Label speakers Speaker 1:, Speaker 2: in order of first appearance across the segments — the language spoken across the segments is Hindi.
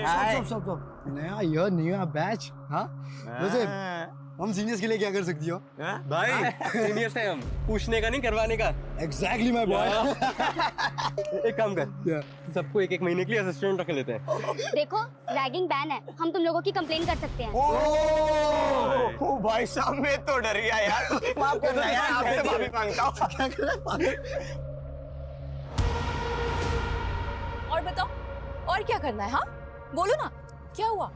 Speaker 1: स्टॉप। नया ईयर नया बैच। हाँ वैसे हम सीनियर्स के लिए क्या कर सकती हो
Speaker 2: भाई? सीनियर से हम पूछने का नहीं, करवाने का।
Speaker 1: Exactly my boy.
Speaker 2: एक काम कर, सबको एक महीने के लिए असिस्टेंट रख लेते हैं।
Speaker 3: देखो रैगिंग बैन है, हम तुम लोगों की कंप्लेन कर सकते हैं।
Speaker 4: ओ भाई साहब, मैं तो डर गया यार। माफ करना यार, आपसे माफी मांगता हूँ।
Speaker 1: क्या कर रहा है?
Speaker 5: और बताओ, और क्या करना है? हाँ बोलो ना, क्या हुआ?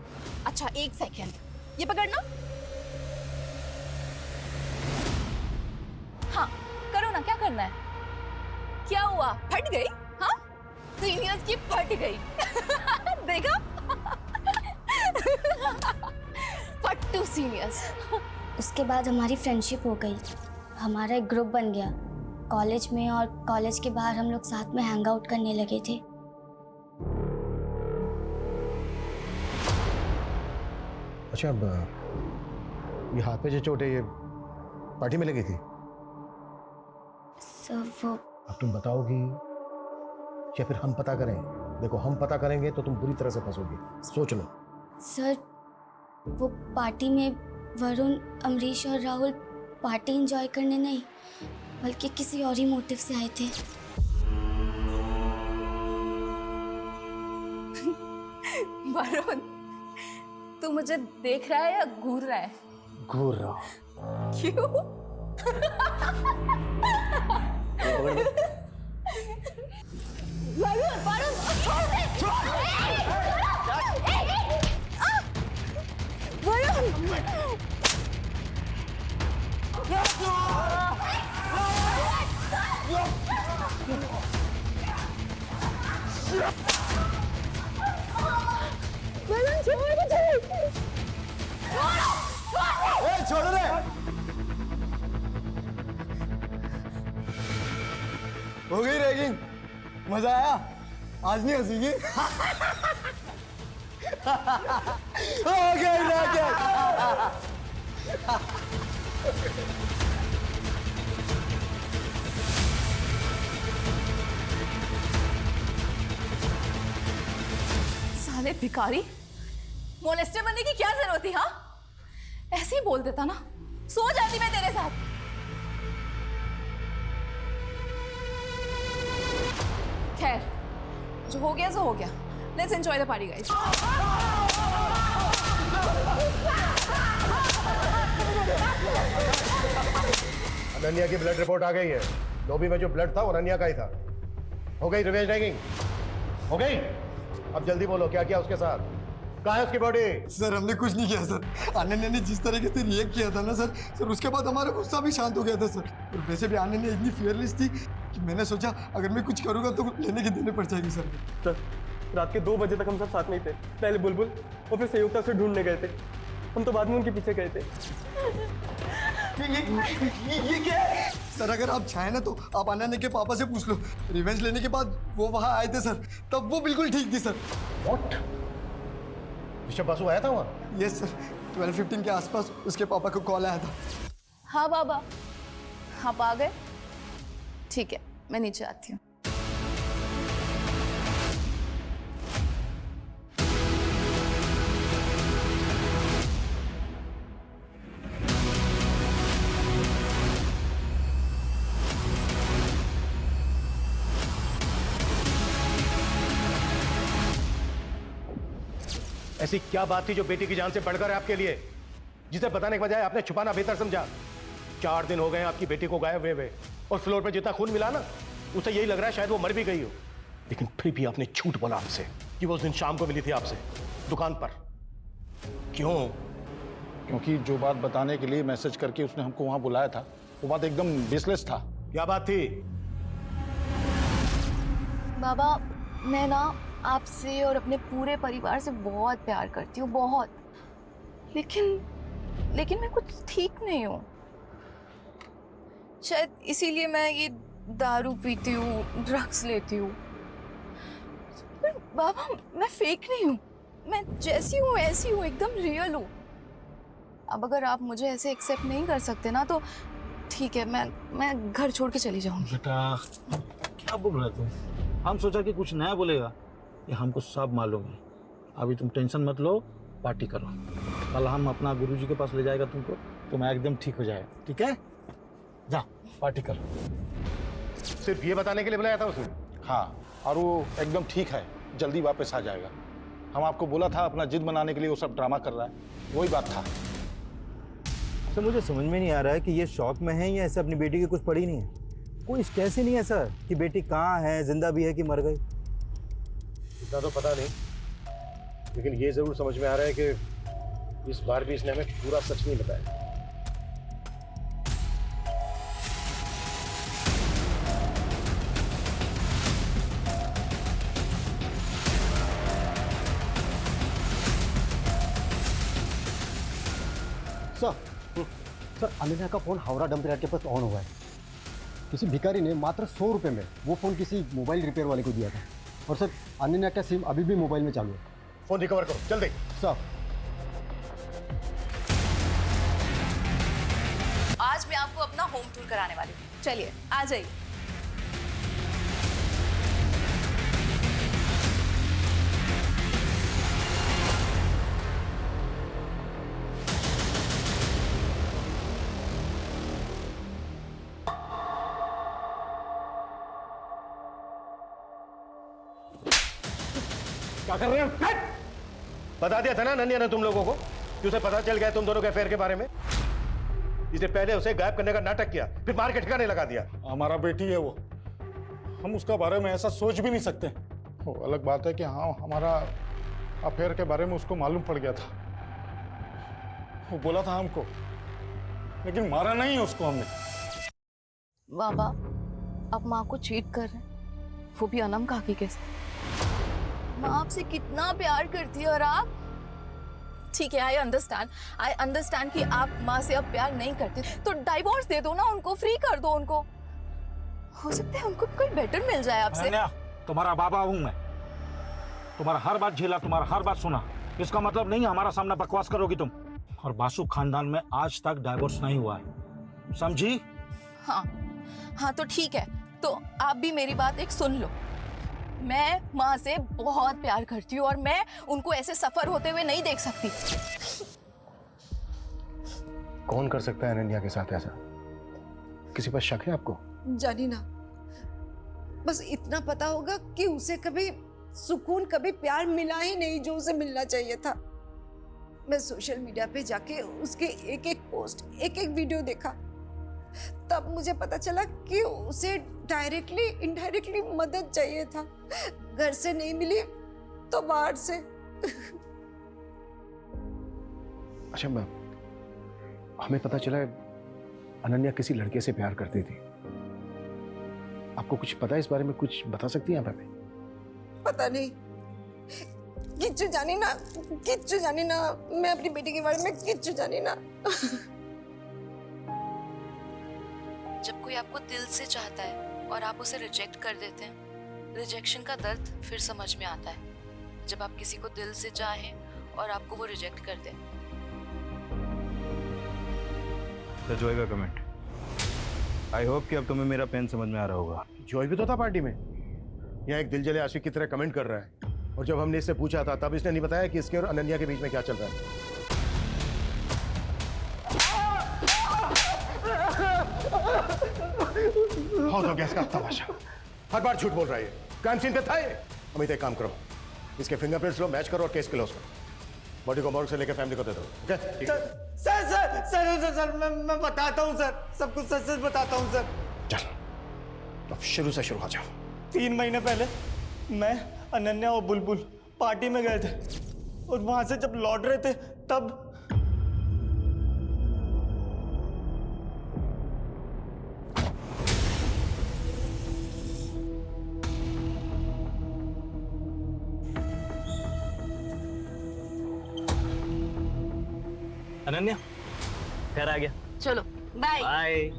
Speaker 5: अच्छा एक सेकेंड, ये पकड़ना। हाँ करो ना, क्या करना है? क्या हुआ, फट गई? हाँ सीनियर्स की फट गई। देखा? फट्टू सीनियर्स।
Speaker 3: उसके बाद हमारी फ्रेंडशिप हो गई, हमारा एक ग्रुप बन गया कॉलेज में, और कॉलेज के बाहर हम लोग साथ में हैंग आउट करने लगे थे।
Speaker 6: अच्छा, अब ये हाथ पे जो चोट है ये पार्टी में लगी थी?
Speaker 3: सर वो
Speaker 6: अब तुम बताओगी या फिर हम पता करें? देखो हम पता करेंगे तो तुम बुरी तरह से फंसोगी, सोच लो।
Speaker 3: सर वो पार्टी में वरुण, अमरीश और राहुल पार्टी एंजॉय करने नहीं बल्कि किसी और ही मोटिव से आए थे।
Speaker 5: वरुण, तू मुझे देख रहा है या घूर रहा है?
Speaker 6: घूर रहा हूं।
Speaker 5: क्यों? वरुण, वरुण, छोड़ दे! वरुण! वरुण छोड़ मुझे!
Speaker 1: छोड़ रे। हो गई रैगिंग, मजा आया? आज नहीं हंसीगी? हो गई रैगिंग।
Speaker 5: साले भिखारी, मोलेस्टर बनने की क्या जरूरत थी? हाँ ऐसे ही बोल देता ना, सो जाती मैं तेरे साथ। खैर जो हो गया सो हो गया। Let's enjoy the party guys.
Speaker 6: Ananya की ब्लड रिपोर्ट आ गई है। लॉबी में जो ब्लड था वो अनन्या का ही था। हो गई रिवेंज रैगिंग? हो गई? अब जल्दी बोलो क्या किया उसके साथ? कहाँ है उसकी बॉडी?
Speaker 1: सर हमने कुछ नहीं किया सर। अनन्या ने जिस तरीके से रिएक्ट किया था ना सर उसके बाद हमारा गुस्सा भी शांत हो गया था सर। और वैसे भी अनन्या इतनी फियरलेस थी कि मैंने सोचा अगर मैं कुछ करूँगा तो लेने के देने पड़ जाएगी सर।
Speaker 2: सर रात के 2 बजे तक हम सब साथ में ही थे। पहले बुलबुल और फिर संयुक्ता से ढूंढने गए थे। हम तो बाद में उनके पीछे गए थे।
Speaker 1: ये क्या है? सर अगर आप चाहें ना तो आप अनन्या के पापा से पूछ लो। रिवेंज लेने के बाद वो वहाँ आए थे सर, तब वो बिल्कुल ठीक थी सर।
Speaker 6: व्हाट? ऋषभ बासु आया था वहाँ?
Speaker 1: यस सर, 12:15 के आसपास उसके पापा को कॉल आया था।
Speaker 5: हाँ बाबा, आप आ गए? ठीक है मैं नीचे आती हूँ।
Speaker 6: ऐसी क्या बात थी जो बेटी की जान से बढ़कर है आपके लिए, जिसे बताने के बजाय आपने छुपाना बेहतर समझा? 4 दिन हो गए आपकी बेटी को गायब हुए, और फ्लोर पे जितना खून मिला ना उसे यही लग रहा है शायद वो मर भी गई हो। लेकिन फिर भी आपने झूठ बोला हमसे कि वो उस दिन शाम को मिली थी आपसे दुकान पर। क्यों?
Speaker 7: क्योंकि जो बात बताने के लिए मैसेज करके उसने हमको वहां बुलाया था वो बात एकदम बेसलेस था।
Speaker 6: क्या बात थी?
Speaker 5: बाबा मैं ना आपसे और अपने पूरे परिवार से बहुत प्यार करती हूँ, बहुत। लेकिन मैं कुछ ठीक नहीं हूँ। शायद इसीलिए मैं ये दारू पीती हूँ, ड्रग्स लेती हूँ। पर बाबा मैं फेक नहीं हूँ, मैं जैसी हूँ ऐसी हूँ, एकदम रियल हूँ। अब अगर आप मुझे ऐसे एक्सेप्ट नहीं कर सकते ना तो ठीक है, मैं घर छोड़ के चली जाऊंगी।
Speaker 8: बेटा क्या बोल रहा है तू? हम सोचा कि कुछ नया बोलेगा, ये हमको सब मालूम है।
Speaker 7: अभी तुम टेंशन मत लो, पार्टी करो। कल हम अपना गुरुजी के पास ले जाएगा तुमको, तुम एकदम ठीक हो जाएगा, ठीक है? जा पार्टी करो।
Speaker 6: सिर्फ ये बताने के लिए बुलाया था उसने?
Speaker 7: हाँ, और वो एकदम ठीक है, जल्दी वापस आ जाएगा। हम आपको बोला था अपना जिद बनाने के लिए वो सब ड्रामा कर रहा है, वही बात था।
Speaker 8: सर मुझे समझ में नहीं आ रहा है कि ये शौक में है या ऐसे अपनी बेटी की कुछ पड़ी नहीं है। कोई कैसे नहीं है सर कि बेटी कहाँ है, जिंदा भी है कि मर गई?
Speaker 6: इतना तो पता नहीं, लेकिन ये जरूर समझ में आ रहा है कि इस बार भी इसने हमें पूरा सच नहीं बताया।
Speaker 9: सर अनन्या का फ़ोन हावड़ा डंप यार्ड के पास ऑन हुआ है। किसी भिखारी ने मात्र 100 रुपये में वो फ़ोन किसी मोबाइल रिपेयर वाले को दिया था। और सर अनन्या का सिम अभी भी मोबाइल में चालू है।
Speaker 6: फोन रिकवर करो जल्दी।
Speaker 9: सर
Speaker 5: आज मैं आपको अपना होम टूर कराने वाली हूँ, चलिए आ जाइए।
Speaker 6: क्या कर रहे हो? बता दिया था ना नन्या ने तुम लोगों को कि उसे पता चल गया तुम दोनों के अफेयर के बारे में। इसने पहले उसे गायब करने का नाटक किया, फिर मार के ठिकाने लगा दिया।
Speaker 7: हमारा बेटी है वो, हम उसका बारे में ऐसा सोच भी नहीं सकते। वो अलग बात है कि हाँ हमारा अफेयर के बारे में उसको मालूम पड़ गया था, वो बोला था हमको, लेकिन मारा नहीं उसको हमने।
Speaker 5: बाबा आप माँ को चीट कर रहे हैं, वो भी अनम काकी के साथ। माँ आपसे कितना प्यार करती है और आप, ठीक है आई अंडरस्टैंड कि आप माँ से अब प्यार नहीं करते, तो डाइवोर्स दे दो ना उनको, फ्री कर दो उनको। हो सकता है उनको भी कोई बेटर मिल जाए आपसे।
Speaker 7: तुम्हारा बाबा हूं मैं, तुम्हारा हर बात झेला, तुम्हारा हर बात सुना। इसका मतलब नहीं हमारा सामना बकवास करोगी तुम। और बासु खानदान में आज तक डाइवोर्स नहीं हुआ है, समझी?
Speaker 5: हाँ तो ठीक है, तो आप भी मेरी बात एक सुन लो। मैं माँ से बहुत प्यार करती हूँ और मैं उनको ऐसे सफर होते हुए नहीं देख सकती।
Speaker 6: कौन कर सकता है अनन्या के साथ ऐसा? किसी पर शक है आपको?
Speaker 10: जानी ना, बस इतना पता होगा कि उसे कभी सुकून, कभी प्यार मिला ही नहीं जो उसे मिलना चाहिए था। मैं सोशल मीडिया पे जाके उसके एक एक पोस्ट, एक एक वीडियो देखा, तब मुझे पता चला कि उसे डायरेक्टली इनडायरेक्टली मदद चाहिए था। घर से नहीं मिली तो बाहर से।
Speaker 6: अच्छा हमें पता चला अनन्या किसी लड़के से प्यार करती थी। आपको कुछ पता है इस बारे में? कुछ बता सकती हैं आप हमें?
Speaker 10: पता नहीं, किच्चू जानी ना, किच्चू जानी ना, मैं अपनी बेटी के बारे में किच्चू जानी ना।
Speaker 5: जब कोई आपको दिल से चाहता है और आप उसे रिजेक्ट कर देते हैं, रिजेक्शन का दर्द फिर समझ में आता है। जब आप किसी को दिल से चाहें और आपको वो रिजेक्ट कर दें।
Speaker 8: तो जॉय का कमेंट, आई होप कि अब तुम्हें मेरा पेन समझ में आ रहा होगा।
Speaker 6: जॉय भी तो था पार्टी में, यहाँ एक दिल जले आशिक की तरह कमेंट कर रहा है। और जब हमने इससे पूछा था तब इसने नहीं बताया कि इसके और अनन्या के बीच में क्या चल रहा है। बहुत हो गया इसका तमाशा, हर बार झूठ बोल रहा है। क्राइम सीन पे था ये। अमित एक काम करो, इसके फिंगरप्रिंट्स लो, मैच करो और केस क्लोज करो। बॉडी को मॉर्ग से लेकर फैमिली को दे दो। Okay?
Speaker 4: Sir sir sir sir sir मैं बताता हूँ सर, सब कुछ सच सच बताता हूँ सर।
Speaker 6: चल अब शुरू से शुरू हो जाओ।
Speaker 4: 3 महीने पहले मैं, अनन्या और बुलबुल पार्टी में गए थे और वहां से जब लौट रहे थे तब
Speaker 8: अनन्या घर आ गया।
Speaker 5: चलो बाय।
Speaker 8: बाय।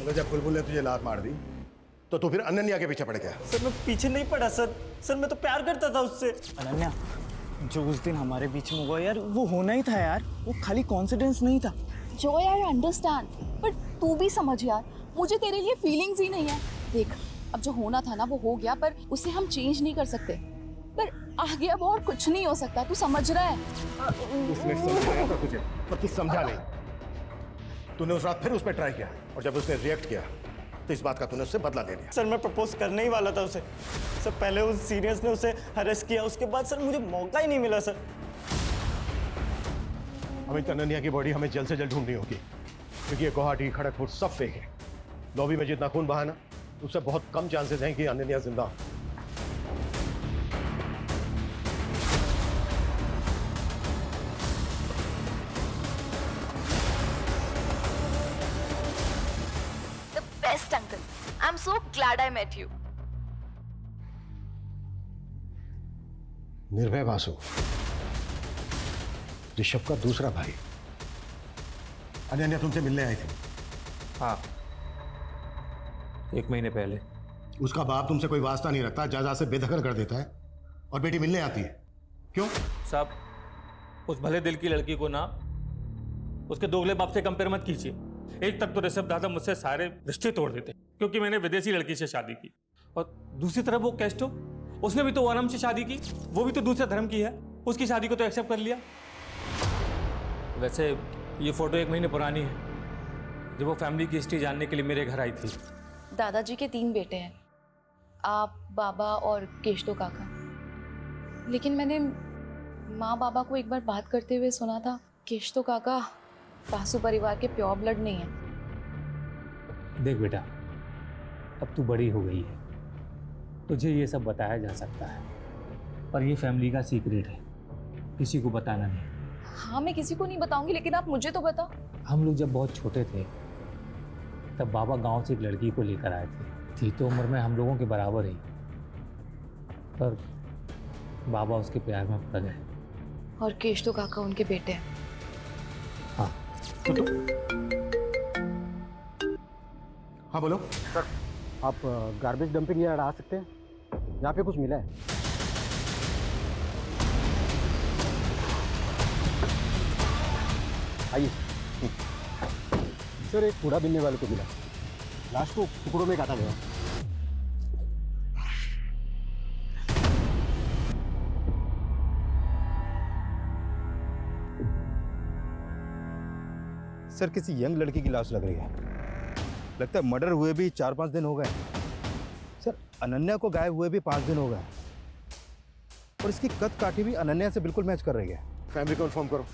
Speaker 6: जब बुलबुल ने तुझे लात मार दी तो तू फिर अनन्या के पीछे पड़ गया।
Speaker 4: सर मैं पीछे नहीं पड़ा सर, सर मैं तो प्यार करता था उससे।
Speaker 8: अनन्या
Speaker 4: जो उस दिन हमारे बीच में हुआ यार, वो होना ही था यार। वो खाली कॉन्फिडेंस नहीं था।
Speaker 5: जो यार अंडरस्टैंड, बट तू भी समझ यार, मुझे तेरे लिए फीलिंग्स ही नहीं है। देख, अब जो होना था ना वो हो गया, पर उसे हम चेंज नहीं कर सकते। पर आगे अब और कुछ नहीं हो सकता, तू समझ रहा है?
Speaker 6: उसने समझाया था तुझे, पर तू समझा नहीं। तूने उस रात फिर उस पर ट्राई किया, और जब उसने रिएक्ट किया तो इस बात का तूने उससे बदला ले लिया।
Speaker 4: सर मैं प्रपोज करने ही वाला था उसे। सर पहले उस सीनियर्स ने उसे हरेस किया, उसके बाद सर मुझे मौका ही नहीं मिला सर।
Speaker 6: अमित, अनन्या की बॉडी हमें जल्द से जल्द ढूंढनी होगी, क्योंकि ये गुवाहाटी, खड़गपुर सब फेक है। लॉबी में जितना खून बहा ना, उससे बहुत कम चांसेस हैं कि अनन्या जिंदा हो।
Speaker 5: The best uncle. I'm so glad I met you.
Speaker 6: निर्भय बासु, ऋषभ का दूसरा भाई। अनन्या तुमसे मिलने आई थी।
Speaker 11: हाँ, 1 महीने पहले।
Speaker 6: उसका बाप तुमसे कोई वास्ता नहीं रखता, जायदाद से बेदखल कर देता है, और बेटी मिलने आती है। क्यों?
Speaker 11: साहब, उस भले दिल की लड़की को ना उसके दोगले बाप से कंपेयर मत कीजिए। एक तक तो ऋषभ दादा मुझसे सारे रिश्ते तोड़ देते क्योंकि मैंने विदेशी लड़की से शादी की, और दूसरी तरफ वो कैस्टो, उसने भी तो ओनम से शादी की, वो भी तो दूसरे धर्म की है, उसकी शादी को तो एक्सेप्ट कर लिया। वैसे ये फोटो 1 महीने पुरानी है, जब वो फैमिली की हिस्ट्री जानने के लिए मेरे घर आई थी।
Speaker 5: दादाजी के 3 बेटे हैं, आप, बाबा और केशतो काका। लेकिन मैंने माँ बाबा को एक बार बात करते हुए सुना था, केशतो काका बासु परिवार के प्योर ब्लड नहीं है।
Speaker 11: देख बेटा, अब तू बड़ी हो गई है, तुझे ये सब बताया जा सकता है, पर ये फैमिली का सीक्रेट है, किसी को बताना नहीं।
Speaker 5: हाँ, मैं किसी को नहीं बताऊंगी, लेकिन आप मुझे तो बताओ।
Speaker 11: हम लोग जब बहुत छोटे थे तब बाबा गांव से एक लड़की को लेकर आए थे। थी तो उम्र में हम लोगों के बराबर ही, पर बाबा उसके प्यार में पड़ गए।
Speaker 5: और केशतो काका उनके बेटे हैं।
Speaker 11: हाँ
Speaker 6: तो हाँ बोलो।
Speaker 9: सर, आप गार्बेज डंपिंग यार्ड आ सकते हैं? यहाँ पे कुछ मिला है। आइए। सर, एक कूड़ा बीनने वाले को मिला, लाश को टुकड़ों में काटा गया।
Speaker 8: सर किसी यंग लड़की की लाश लग रही है। लगता है मर्डर हुए भी 4-5 दिन हो गए। सर अनन्या को गायब हुए भी 5 दिन हो गए, और इसकी कद काठी भी अनन्या से बिल्कुल मैच कर रही है।
Speaker 6: फैमिली को इन्फॉर्म करो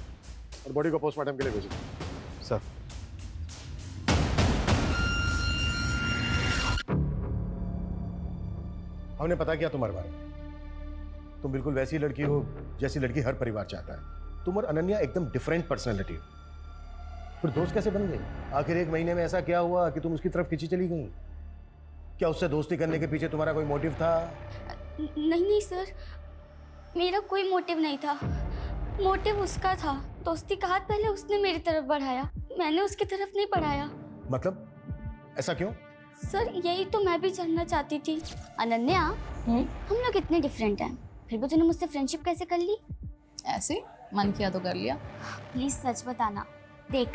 Speaker 6: और बॉडी को पोस्टमार्टम के लिए भेजो।
Speaker 8: सर
Speaker 6: हमने पता किया तुम्हारे बारे में। तुम बिल्कुल वैसी लड़की हो जैसी लड़की हर परिवार चाहता है। तुम और अनन्या एकदम डिफरेंट पर्सनैलिटी हो। फिर दोस्त कैसे बन गई? आखिर 1 महीने में ऐसा क्या हुआ कि तुम उसकी तरफ खींची चली गई? क्या उससे दोस्ती करने के पीछे तुम्हारा कोई मोटिव था?
Speaker 3: नहीं सर, मेरा कोई मोटिव नहीं था। मोटिव उसका था। दोस्ती का हाथ पहले उसने मेरी तरफ बढ़ाया, मैंने उसकी तरफ नहीं बढ़ाया।
Speaker 6: मतलब ऐसा क्यों?
Speaker 3: सर यही तो मैं भी जानना चाहती थी। अनन्या, हम लोग इतने डिफरेंट हैं, फिर भी तूने मुझसे फ्रेंडशिप कैसे कर ली?
Speaker 5: ऐसे मन किया तो कर लिया।
Speaker 3: प्लीज सच बताना। देख,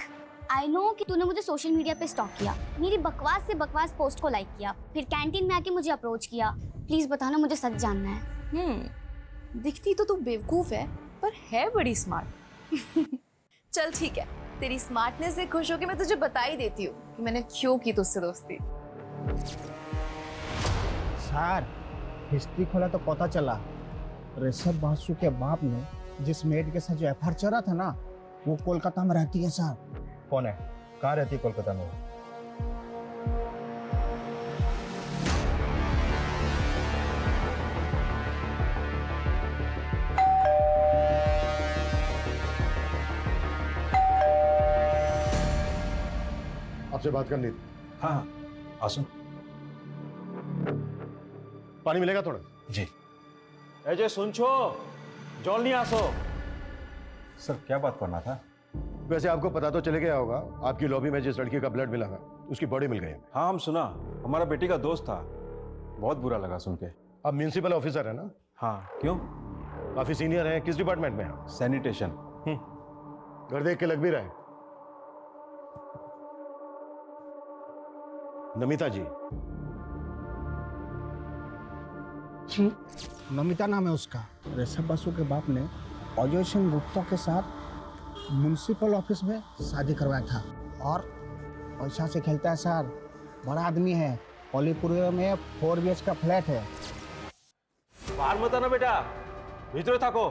Speaker 3: आई नो कि तूने मुझे सोशल मीडिया पे स्टॉक किया, मेरी बकवास से बकवास पोस्ट को लाइक किया, फिर कैंटीन में आके मुझे अप्रोच किया। प्लीज बताना, मुझे सच जानना है।
Speaker 5: दिखती तो तू बेवकूफ है, पर है बड़ी स्मार्ट। चल ठीक है, तेरी स्मार्टनेस से खुश होकर मैं तुझे बता ही देती हूँ कि मैंने क्यों की तुझसे दोस्ती।
Speaker 4: सर हिस्ट्री खोला तो पता चला ऋषभ बासु के बाप ने जिस मेड के साथ जो एफआईआर चला था ना, वो कोलकाता में रहती है सर।
Speaker 8: कौन है? कहाँ रहती है कोलकाता में?
Speaker 6: आपसे बात करनी थी।
Speaker 7: हाँ हाँ, आसो।
Speaker 6: पानी मिलेगा थोड़ा?
Speaker 7: जी।
Speaker 11: अजय सुन छो, जल्दी आसो।
Speaker 7: सर क्या बात करना था?
Speaker 6: वैसे आपको पता तो चले गया होगा, आपकी लॉबी में जिस लड़की का ब्लड मिला था उसकी बॉडी मिल गई।
Speaker 7: हाँ हम सुना, हमारा बेटी का दोस्त था, बहुत बुरा लगा सुन के।
Speaker 6: आप म्यूनिसिपल ऑफिसर है ना?
Speaker 7: हाँ क्यों?
Speaker 6: काफी सीनियर हैं, किस डिपार्टमेंट में हैं?
Speaker 8: सैनिटेशन।
Speaker 6: घर देख के लग भी रहा है। नमिता जी।
Speaker 4: नमिता नाम है उसका। ऋषभ बसु के बाप ने अजय सिंह गुप्ता के साथ म्युनिसिपल ऑफिस में शादी करवाया था और पैसा से खेलता है सर। बड़ा आदमी है। अलीपुर में 4 BH का फ्लैट है।
Speaker 11: बाहर मत आना बेटा, भीतर थाको।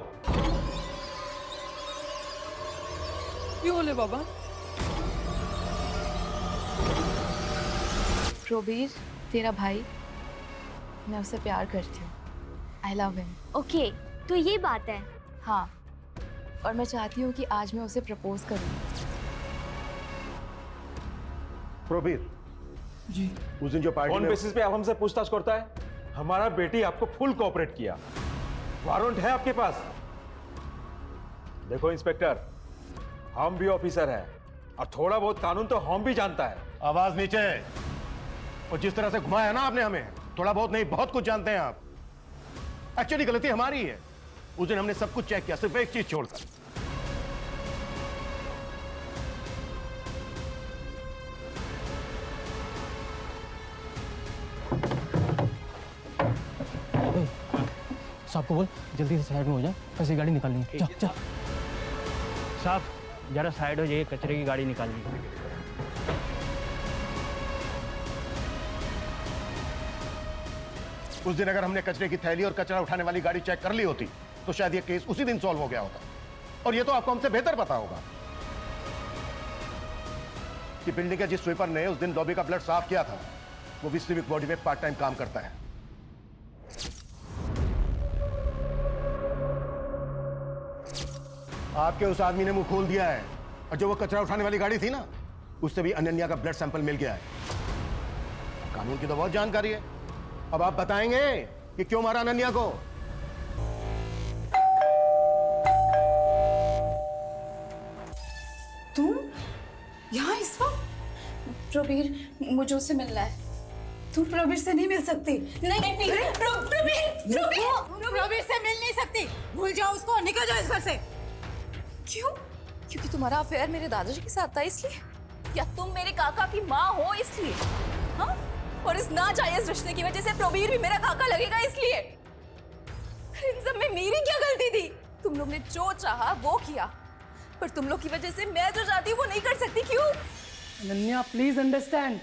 Speaker 5: क्यों बोले बाबा? प्रोबीर तेरा भाई, मैं उसे प्यार करती हूँ। I love him.
Speaker 3: ओके, तो ये बात है।
Speaker 5: हाँ, और मैं चाहती हूँ कि आज मैं उसे प्रपोज करूँ।
Speaker 6: प्रोबीर
Speaker 11: जी।
Speaker 6: उस दिन जो पार्टी
Speaker 11: कौन
Speaker 6: में
Speaker 11: बेसिस पे आप हमसे पूछताछ करता है? हमारा बेटी आपको फुल कोऑपरेट किया। वारंट है आपके पास। देखो इंस्पेक्टर, हम भी ऑफिसर हैं और थोड़ा बहुत कानून तो हम भी जानता है।
Speaker 6: आवाज नीचे। और जिस तरह से घुमाया ना आपने हमें, थोड़ा बहुत नहीं बहुत कुछ जानते हैं आप। एक्चुअली गलती हमारी है। उस दिन हमने सब कुछ चेक किया, सिर्फ एक चीज छोड़कर।
Speaker 2: साहब को बोल जल्दी से साइड में हो जाए, ऐसी गाड़ी निकालनी है। चल चल।
Speaker 12: साहब जरा साइड हो जाइए, कचरे की गाड़ी निकालनी है।
Speaker 6: उस दिन अगर हमने कचरे की थैली और कचरा उठाने वाली गाड़ी चेक कर ली होती तो शायद ये केस उसी दिन सॉल्व हो गया होता। और ये तो आपको हमसे बेहतर पता होगा कि बिल्डिंग के जिस स्वीपर ने उस दिन लॉबी का ब्लड साफ किया था वो भी सिविक बॉडी में पार्ट टाइम काम करता है। आपके उस आदमी ने मुंह खोल दिया है और जो वो कचरा उठाने वाली गाड़ी थी ना, उससे भी अनन्या का ब्लड सैंपल मिल गया है। कानून की तो बहुत जानकारी है। अब आप बताएंगे कि क्यों मारा अनन्या को?
Speaker 5: तुम यहाँ इस वक्त? प्रबीर, मुझे उससे मिलना है।
Speaker 10: तू प्रबीर से नहीं मिल सकती।
Speaker 5: नहीं
Speaker 10: प्रबीर से मिल नहीं सकती। भूल जाओ उसको, निकल जाओ इस घर से।
Speaker 5: क्यों? क्योंकि तुम्हारा अफेयर मेरे दादाजी के साथ था इसलिए? या तुम मेरे काका की माँ हो इसलिए? हाँ? और इस नाजायज रिश्ते की वजह से प्रबीर भी मेरा काका लगेगा इसलिए? इन सब में मेरी क्या गलती थी? तुम लोग ने जो चाहा वो किया, पर तुम लोग की वजह से मैं जो चाहती हूँ वो नहीं कर सकती। क्यों?
Speaker 2: अनन्या प्लीज अंडरस्टैंड,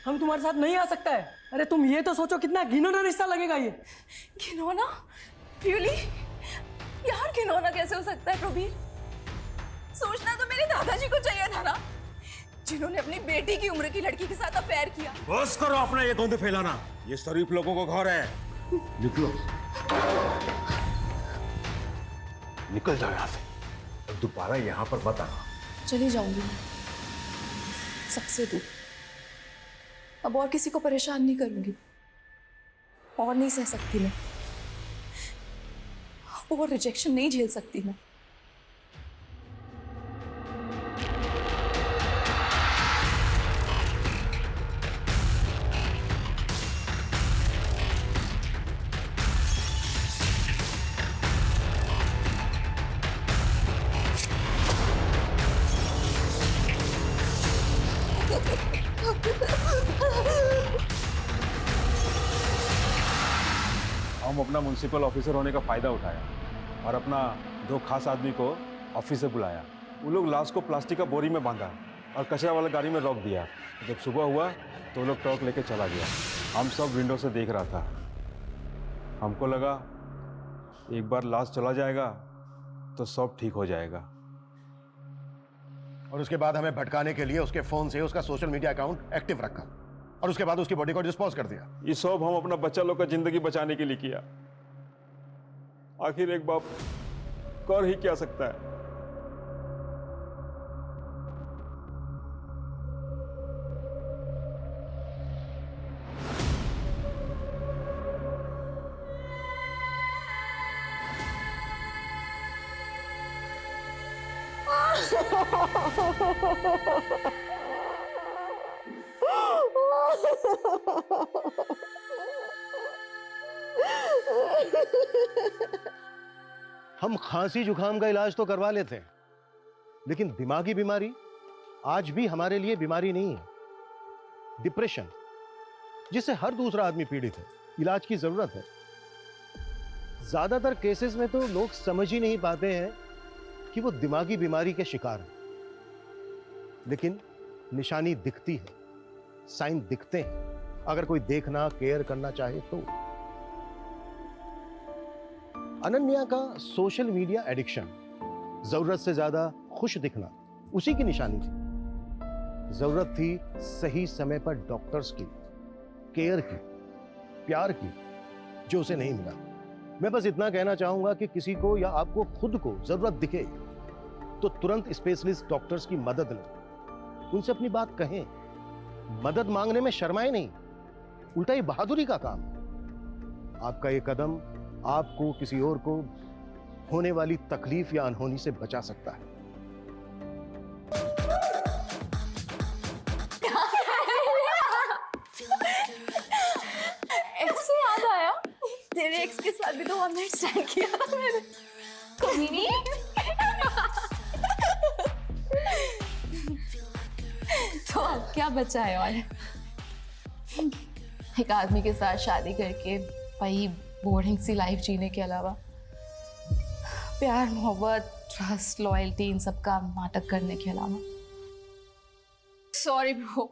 Speaker 2: हम तुम्हारे साथ नहीं आ सकता है। अरे तुम ये तो सोचो कितना घिनौना रिश्ता लगेगा ये।
Speaker 5: घिनौना? रियली? यार घिनौना कैसे हो सकता है प्रबीर? सोचना तो मेरे दादाजी को चाहिए था ना, जिन्होंने अपनी बेटी की उम्र की लड़की के साथ अफेयर किया।
Speaker 6: बस करो अपना ये गंद फैलाना। ये शरीफ लोगों का घर है। निकलो, निकल जाओ यहाँ से। दोबारा यहाँ पर मत आना।
Speaker 5: चली जाऊंगी सबसे दूर। अब और किसी को परेशान नहीं करूंगी। और नहीं सह सकती मैं, और रिजेक्शन नहीं झेल सकती मैं।
Speaker 8: हम अपना म्युनिसिपल ऑफिसर होने का फायदा उठाया और अपना 2 खास आदमी को ऑफिस से बुलाया। वो लोग लाश को प्लास्टिक का बोरी में बांधा और कचरा वाला गाड़ी में रोक दिया। जब सुबह हुआ तो वो लोग ट्रक लेके चला गया। हम सब विंडो से देख रहा था। हमको लगा एक बार लाश चला जाएगा तो सब ठीक हो जाएगा।
Speaker 6: और उसके बाद हमें भटकाने के लिए उसके फोन से उसका सोशल मीडिया अकाउंट एक्टिव रखा और उसके बाद उसकी बॉडी को डिस्पोज कर दिया।
Speaker 8: ये सब हम अपना बच्चा लोग का जिंदगी बचाने के लिए किया। आखिर एक बाप कर ही क्या सकता है।
Speaker 6: हम खांसी जुकाम का इलाज तो करवा लेते हैं, लेकिन दिमागी बीमारी आज भी हमारे लिए बीमारी नहीं है। डिप्रेशन, जिससे हर दूसरा आदमी पीड़ित है, इलाज की जरूरत है। ज्यादातर केसेस में तो लोग समझ ही नहीं पाते हैं कि वो दिमागी बीमारी के शिकार हैं, लेकिन निशानी दिखती है, साइन दिखते हैं, अगर कोई देखना केयर करना चाहे तो। अनन्या का सोशल मीडिया एडिक्शन, जरूरत से ज्यादा खुश दिखना, उसी की निशानी थी। जरूरत थी सही समय पर डॉक्टर्स की, केयर की, प्यार की, जो उसे नहीं मिला। मैं बस इतना कहना चाहूंगा कि किसी को या आपको खुद को जरूरत दिखे तो तुरंत स्पेशलिस्ट डॉक्टर्स की मदद लें, उनसे अपनी बात कहें। मदद मांगने में शर्माए नहीं, उल्टा ये बहादुरी का काम। आपका ये कदम आपको किसी और को होने वाली तकलीफ या अनहोनी से बचा सकता है।
Speaker 5: ऐसे याद आया, तेरे एक्स के साथ भी तो वन नाइट स्टैंड किया था मैंने। कमीनी। तो अब क्या बचा है? और एक आदमी के साथ शादी करके वही बोरिंग सी लाइफ जीने के अलावा प्यार, मोहब्बत, ट्रस्ट, लॉयल्टी, इन सब का नाटक करने के अलावा। सॉरी ब्रो,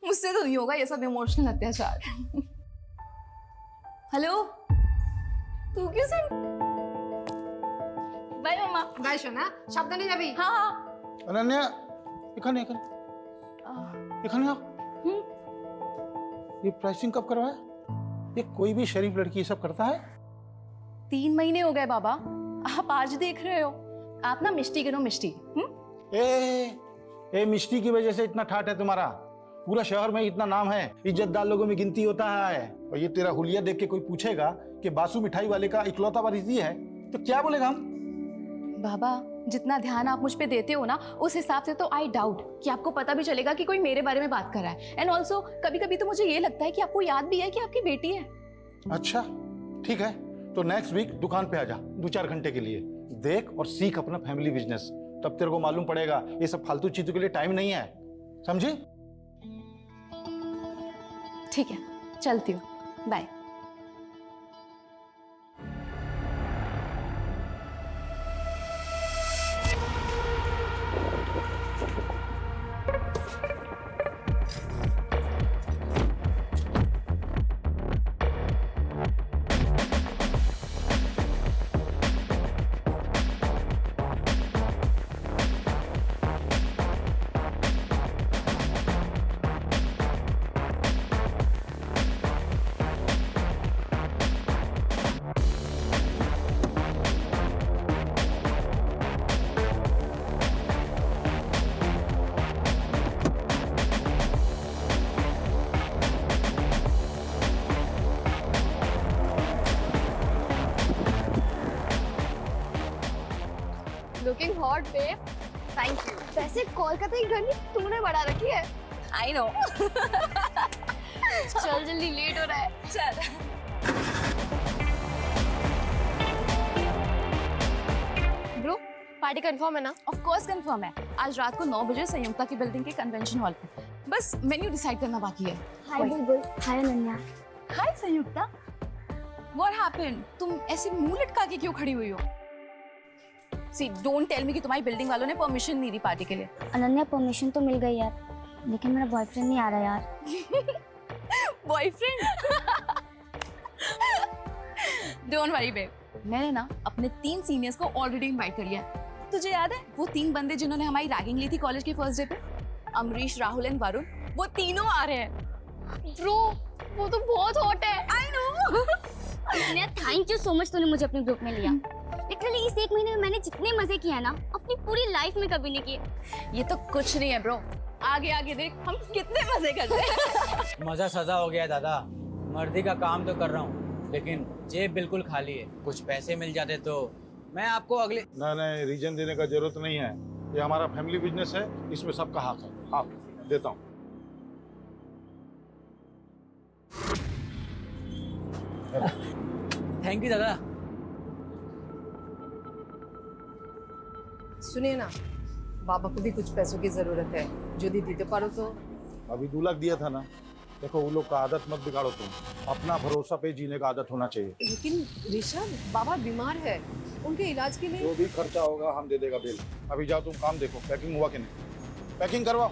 Speaker 5: मुझसे तो नहीं होगा ये सब इमोशनल अत्याचार। हेलो, तू क्यों सुन? बाय मामा।
Speaker 10: बाय सोना, सावधानी যাবি।
Speaker 5: हाँ हाँ।
Speaker 7: अनन्या, এখানে ये प्राइसिंग कब करवाया? ये कोई भी शरीफ लड़की ये सब करता है?
Speaker 5: 3 महीने हो गए बाबा, आप आज देख रहे हो। आप ना मिष्टी गिनो, मिष्टी।
Speaker 7: ए मिष्टी की वजह से इतना ठाट है तुम्हारा। पूरा शहर में इतना नाम है, इज्जतदार लोगों में गिनती होता है। और ये तेरा हुलिया देख के कोई पूछेगा कि बासु मिठाई वाले का इकलौता वारिस ये है, तो क्या बोलेगा हम?
Speaker 5: बाबा, जितना ध्यान आप मुझ पे देते हो ना, उस हिसाब से तो आई डाउट कि आपको पता भी चलेगा कि कोई मेरे बारे में बात कर रहा है। एंड ऑल्सो कभी कभी तो मुझे ये लगता है कि आपको याद भी है कि आपकी बेटी है।
Speaker 7: अच्छा ठीक है, तो नेक्स्ट वीक दुकान पे आ जा 2-4 घंटे के लिए। देख और सीख अपना फैमिली बिजनेस, तब तेरे को मालूम पड़ेगा ये सब फालतू चीजों के लिए टाइम नहीं है, समझी?
Speaker 5: ठीक है, चलती हूँ, bye.
Speaker 3: Looking hot babe, thank you. वैसे कोलकाता की गर्मी तूने बढ़ा रखी है।
Speaker 5: I know.
Speaker 3: चल जल्दी, लेट हो रहा है।
Speaker 5: चल।
Speaker 3: ब्रो, पार्टी कंफर्म है ना?
Speaker 5: ऑफ कोर्स कंफर्म है। आज रात को 9 बजे संयुक्ता की बिल्डिंग के कन्वेंशन हॉल पे। बस मेन्यू डिसाइड करना बाकी है।
Speaker 3: हाय बुलबुल, हाय अनन्या।
Speaker 5: हाय संयुक्ता, व्हाट हैपेंड? तुम ऐसे मुंह लटका के क्यों खड़ी हुई हो? सी डोंट टेल मी कि तुम्हारी बिल्डिंग वालों ने परमिशन नहीं दी पार्टी के लिए।
Speaker 3: अनन्या, परमिशन तो मिल गई यार, लेकिन मेरा बॉयफ्रेंड नहीं आ रहा यार।
Speaker 5: बॉयफ्रेंड? डोंट वरी बेब, मैंने ना अपने 3 सीनियर्स को ऑलरेडी इनवाइट कर लिया। तुझे याद है वो 3 बंदे जिन्होंने हमारी रैगिंग ली थी कॉलेज के फर्स्ट डे पे? अमरीश, राहुल एंड वरुण, वो तीनों आ रहे हैं।
Speaker 3: ब्रो, वो तो बहुत हॉट है।
Speaker 5: I no.
Speaker 3: Ananya, thank you so much, तूने मुझे अपने ग्रुप में लिया। लिटरली इस 1 महीने में मैंने जितने मजे किए हैं ना, अपनी पूरी लाइफ में कभी नहीं किए।
Speaker 5: ये तो कुछ नहीं है ब्रो, आगे आगे देख हम कितने मजे करते हैं।
Speaker 12: मजा सजा हो गया दादा। मर्दी का काम तो कर रहा हूँ, लेकिन जेब बिल्कुल खाली है। कुछ पैसे मिल जाते तो मैं आपको अगले।
Speaker 7: नहीं, रीजन देने का जरूरत नहीं है, ये हमारा फैमिली बिजनेस है, इसमें सबका हक है। हाँ, देता हूँ।
Speaker 12: थैंक यू दादा।
Speaker 10: सुनिए ना, बाबा को भी कुछ पैसों की जरूरत है, जो दी दीते पारो तो।
Speaker 7: अभी 2 लाख दिया था ना। देखो वो लोग का आदत मत बिगाड़ो तुम, अपना भरोसा पे जीने का आदत होना चाहिए।
Speaker 10: लेकिन ऋषभ, बाबा बीमार है, उनके इलाज के लिए
Speaker 7: जो भी खर्चा होगा हम दे देगा बिल। अभी जाओ तुम काम देखो, पैकिंग हुआ कि नहीं, पैकिंग करवाओ।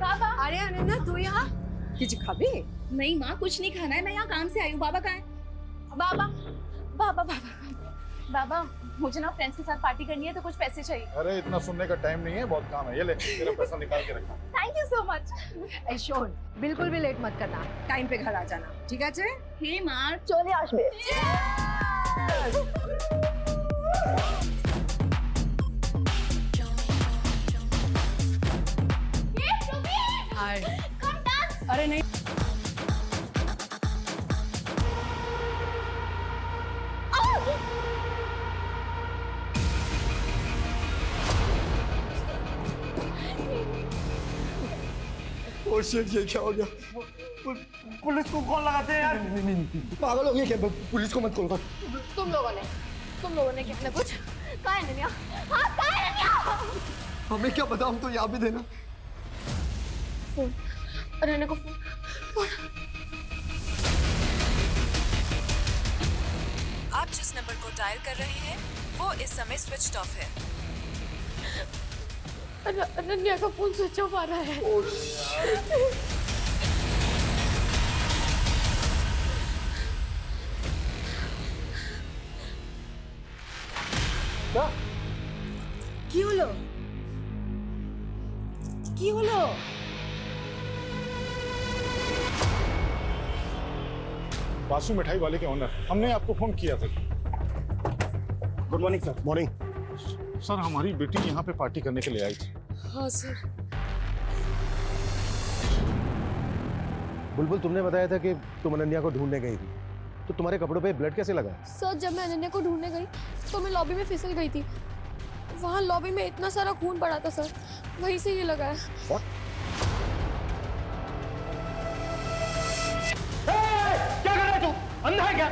Speaker 5: बाबा,
Speaker 10: अरे अनन्या, तू यहाँ कुछ खाबी?
Speaker 5: नहीं माँ, कुछ नहीं खाना है, मैं यहाँ काम से आई हूँ। बाबा कहाँ है? बाबा, बाबा, बाबा, बाबा, मुझे ना फ्रेंड्स के साथ पार्टी करनी है, तो कुछ पैसे चाहिए।
Speaker 7: अरे इतना सुनने का टाइम नहीं है, बहुत काम है। ये ले, तेरा पैसा निकाल के रखा।
Speaker 5: Thank you so much.
Speaker 10: ऐशोन, बिल्कुल भी लेट मत करना, टाइम पे घर आ जाना, ठीक है?
Speaker 5: हे माँ, चले आशबे।
Speaker 10: हाय। अरे नहीं,
Speaker 1: ओ शिट, ये क्या हो गया?
Speaker 2: पुलिस को कॉल लगाते हैं यार।
Speaker 1: नहीं, पागल हो गया क्या? पुलिस को मत कॉल कर।
Speaker 5: तुम लोगों ने कितने कुछ कहा है नन्या? हाँ, कहा है नन्या?
Speaker 1: हमें क्या पता, हम तो यहाँ भी थे ना।
Speaker 5: फोन, रहने को फोन।
Speaker 13: आप जिस नंबर को डायल कर रहे हैं वो इस समय स्विच ऑफ है।
Speaker 5: अनन्या का फोन स्विच ऑफ आ रहा है।
Speaker 10: কি হলো? কি হলো?
Speaker 7: बासु मिठाई वाले के ओनर, हमने आपको फोन किया था।
Speaker 9: Good morning sir.
Speaker 7: Morning sir, हमारी बेटी यहाँ पे पार्टी करने के लिए आई थी।
Speaker 10: हाँ सर।
Speaker 8: बुलबुल, तुमने बताया था कि तुम अनन्या को ढूंढने गई थी, तो तुम्हारे कपड़ों पे ब्लड कैसे लगा?
Speaker 5: सर, जब मैं अनन्या को ढूंढने गई तो मैं लॉबी में फिसल गई थी। वहाँ लॉबी में इतना सारा खून पड़ा था सर, वहीं से ये लगा है।
Speaker 6: क्या कर रहा है तू? अंधा है क्या?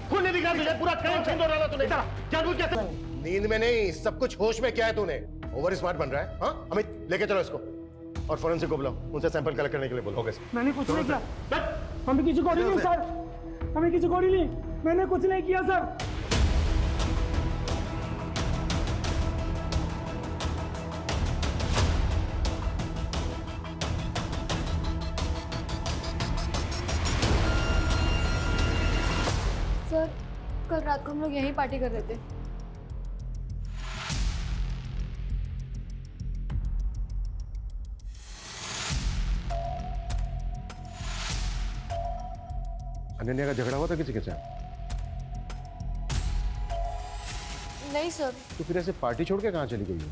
Speaker 6: खून नहीं दिख रहा तुझे? पूरा क्राइम सीन हो रहा था तूने। चला, जानबूझ के। नींद में नहीं, सब कुछ होश में। क्या है तूने? ओवर स्मार्ट बन रहा है? हाँ, अमित लेके चलो इसको और फोरेंसिक को बुलाओ, उनसे सैंपल कलेक्ट करने के लिए बोलो। Okay sir.
Speaker 2: मैंने कुछ नहीं किया। हमें किसी को नहीं सर, हमें किसी को नहीं, मैंने कुछ नहीं किया सर।
Speaker 5: सर, कल रात को हम लोग यहीं पार्टी कर रहे थे।
Speaker 8: अनन्या का झगड़ा हुआ था किसी के साथ?
Speaker 5: नहीं सर।
Speaker 8: तो फिर ऐसे पार्टी छोड़ के कहाँ चली गई है?